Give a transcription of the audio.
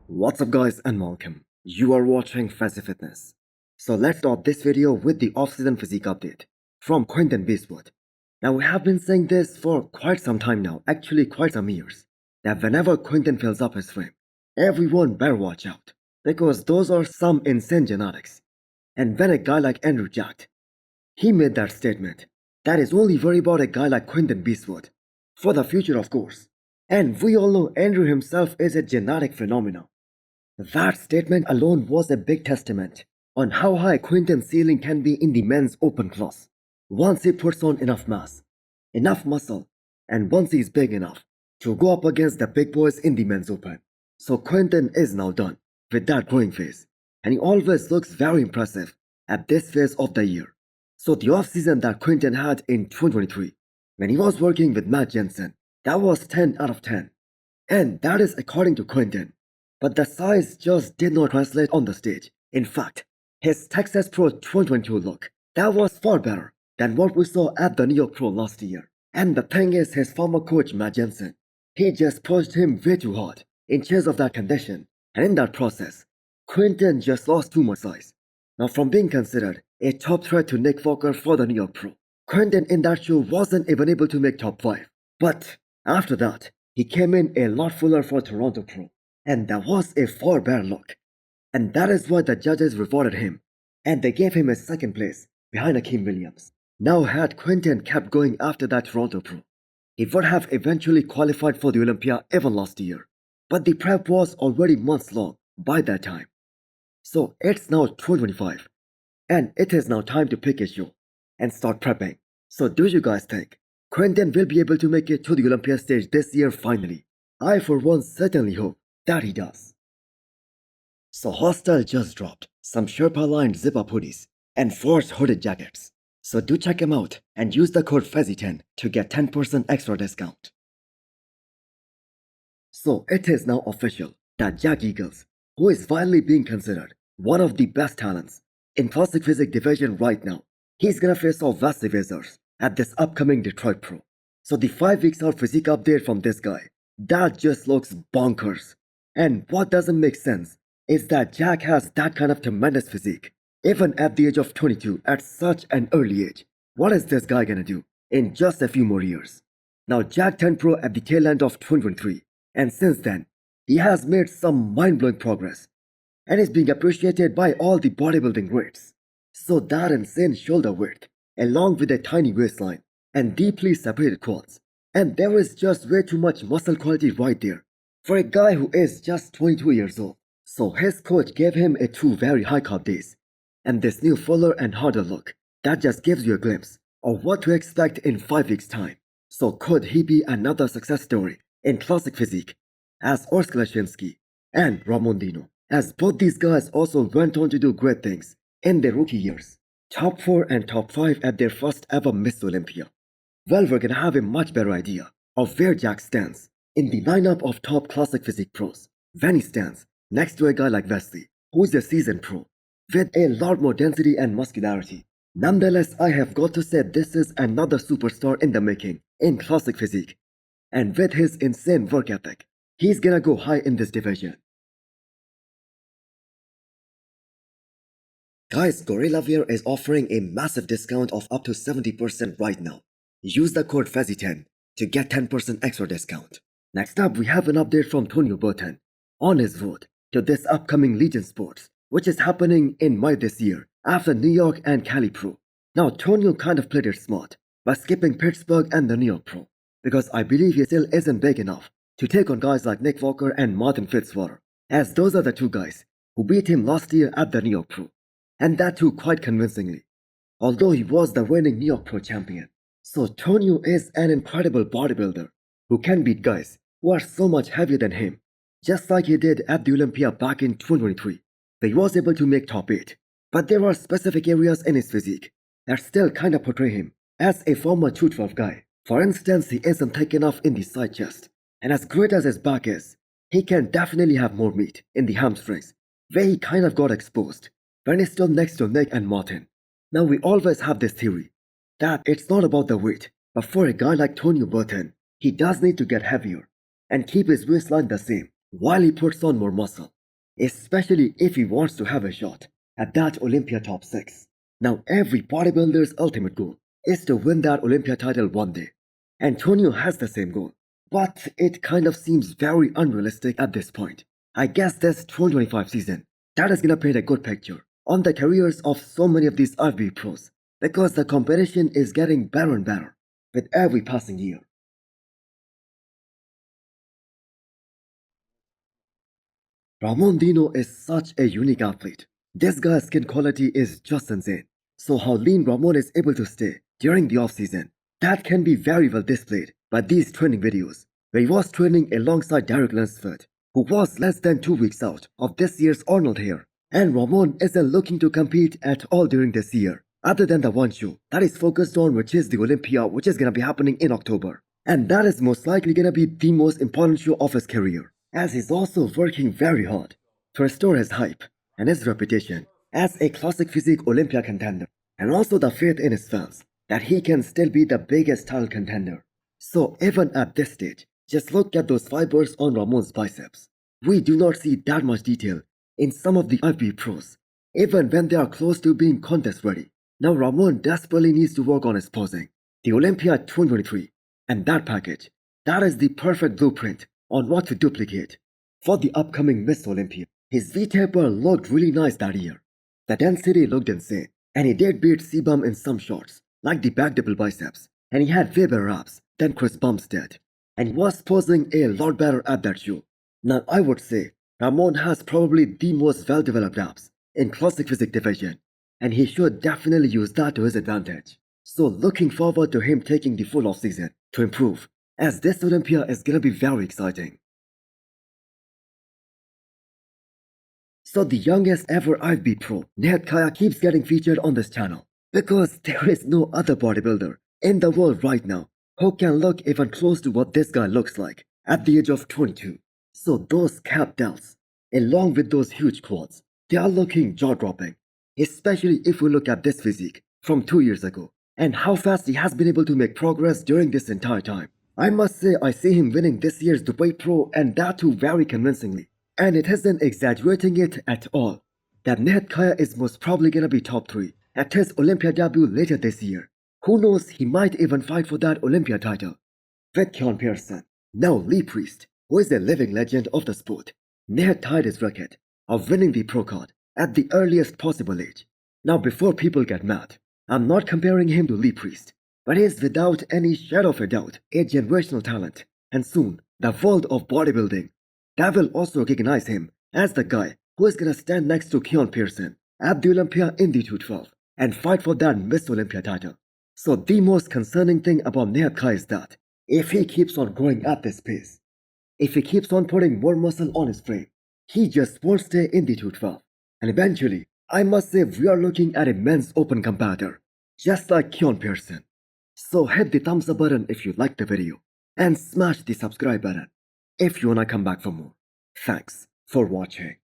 What's up guys and welcome. You are watching Fazi Fitness. So let's start this video with the off-season physique update from Quinton Beastwood. Now we have been saying this for quite some time now, actually quite some years, that whenever Quinton fills up his frame, everyone better watch out, because those are some insane genetics. And when a guy like Andrew jacked, he made that statement, that is only worry about a guy like Quinton Beastwood, for the future of course. And we all know Andrew himself is a genetic phenomenon. That statement alone was a big testament on how high Quinton's ceiling can be in the men's open class. Once he puts on enough mass, enough muscle, and once he's big enough to go up against the big boys in the men's open. So Quinton is now done with that growing phase, and he always looks very impressive at this phase of the year. So the off-season that Quinton had in 2023, when he was working with Matt Jensen, that was 10 out of 10. And that is according to Quinton. But the size just did not translate on the stage. In fact, his Texas Pro 2022 look, that was far better than what we saw at the New York Pro last year. And the thing is, his former coach Matt Jensen, he just pushed him way too hard in chase of that condition. And in that process, Quinton just lost too much size. Now from being considered a top threat to Nick Walker for the New York Pro, Quinton in that show wasn't even able to make top 5. But after that, he came in a lot fuller for Toronto Pro. And that was a far better look. And that is why the judges rewarded him. And they gave him a second place behind Akeem Williams. Now had Quinton kept going after that Toronto Pro, he would have eventually qualified for the Olympia even last year. But the prep was already months long by that time. So it's now 2025. And it is now time to pick a show and start prepping. So do you guys think Quinton will be able to make it to the Olympia stage this year finally? I for one certainly hope that he does. So Hostile just dropped some Sherpa-lined zip-up hoodies and forced hooded jackets. So do check them out and use the code Fazi10 to get 10% extra discount. So it is now official that Jack Eagles, who is widely being considered one of the best talents in classic physique division right now, he's gonna face off Wesley Wizards at this upcoming Detroit Pro. So the 5 weeks out physique update from this guy, that just looks bonkers. And what doesn't make sense is that Jack has that kind of tremendous physique, even at the age of 22 at such an early age. What is this guy gonna do in just a few more years? Now Jack turned pro at the tail end of 2023, and since then, he has made some mind-blowing progress, and is being appreciated by all the bodybuilding greats. So that insane shoulder width, along with a tiny waistline, and deeply separated quads, and there is just way too much muscle quality right there for a guy who is just 22 years old. So his coach gave him a 2 very high carb days, and this new fuller and harder look, that just gives you a glimpse of what to expect in 5 weeks time. So could he be another success story in classic physique, as Orsk Lashinsky and Ramon, as both these guys also went on to do great things in their rookie years, top 4 and top 5 at their first ever Miss Olympia. Well, we're gonna have a much better idea of where Jack stands in the lineup of top classic physique pros when he stands next to a guy like Wesley, who is a seasoned pro with a lot more density and muscularity. Nonetheless, I have got to say this is another superstar in the making in classic physique, and with his insane work ethic, he's gonna go high in this division. Guys, Gorilla Wear is offering a massive discount of up to 70% right now. Use the code Fazi10 to get 10% extra discount. Next up, we have an update from Tonio Burton on his road to this upcoming Legion Sports, which is happening in May this year after New York and Cali Pro. Now, Tonio kind of played it smart by skipping Pittsburgh and the New York Pro, because I believe he still isn't big enough to take on guys like Nick Walker and Martin Fitzwater, as those are the 2 guys who beat him last year at the New York Pro, and that too quite convincingly, although he was the reigning New York Pro champion. So Tonio is an incredible bodybuilder who can beat guys who are so much heavier than him, just like he did at the Olympia back in 2023, where he was able to make top 8. But there are specific areas in his physique that still kinda portray him as a former 212 guy. For instance, he isn't thick enough in the side chest, and as great as his back is, he can definitely have more meat in the hamstrings, where he kind of got exposed when he stood next to Nick and Martin. Now we always have this theory that it's not about the weight, but for a guy like Tonio Burton, he does need to get heavier and keep his waistline the same while he puts on more muscle. especially if he wants to have a shot at that Olympia top 6. Now, every bodybuilder's ultimate goal is to win that Olympia title one day, and Tonio has the same goal, but it kind of seems very unrealistic at this point. I guess this 2025 season, that is gonna paint a good picture on the careers of so many of these RB pros, because the competition is getting better and better with every passing year. Ramon Dino is such a unique athlete. This guy's skin quality is just insane. So how lean Ramon is able to stay during the off-season, that can be very well displayed by these training videos, where he was training alongside Derek Lunsford, who was less than 2 weeks out of this year's Arnold here. And Ramon isn't looking to compete at all during this year, other than the one show that is focused on, which is the Olympia, which is gonna be happening in October. And that is most likely gonna be the most important show of his career, as he's also working very hard to restore his hype and his reputation as a classic physique Olympia contender, and also the faith in his fans that he can still be the biggest title contender. So even at this stage, just look at those fibers on Ramon's biceps. We do not see that much detail in some of the RB pros, even when they are close to being contest ready. Now Ramon desperately needs to work on his posing. The Olympia 2023 and that package, that is the perfect blueprint on what to duplicate for the upcoming Miss Olympia. His V-taper looked really nice that year. The density looked insane, and he did beat C-Bum in some shots, like the back double biceps, and he had way better abs than Chris Bum's did, and he was posing a lot better at that show. Now I would say Ramon has probably the most well-developed abs in classic physique division, and he should definitely use that to his advantage. So looking forward to him taking the full off-season to improve, as this Olympia is gonna be very exciting. So the youngest ever IFB pro, Nihat Kaya, keeps getting featured on this channel because there is no other bodybuilder in the world right now who can look even close to what this guy looks like at the age of 22. So those cap delts, along with those huge quads, they are looking jaw-dropping, especially if we look at this physique from 2 years ago and how fast he has been able to make progress during this entire time. I must say I see him winning this year's Dubai Pro, and that too very convincingly. And it isn't exaggerating it at all that Nihat Kaya is most probably gonna be top 3 at his Olympia debut later this year. Who knows, he might even fight for that Olympia title with Keone Pearson. Now Lee Priest, who is a living legend of the sport, Nihat tied his record of winning the pro card at the earliest possible age. Now before people get mad, I'm not comparing him to Lee Priest, but he is without any shadow of a doubt a generational talent, and soon the world of bodybuilding that will also recognize him as the guy who is gonna stand next to Keone Pearson at the Olympia in the 212 and fight for that Miss Olympia title. So the most concerning thing about Nihat Kaya is that if he keeps on growing at this pace, if he keeps on putting more muscle on his frame, he just won't stay in the 212. And eventually, I must say we are looking at a men's open competitor, just like Keone Pearson. So hit the thumbs up button if you liked the video, and smash the subscribe button if you wanna come back for more. Thanks for watching.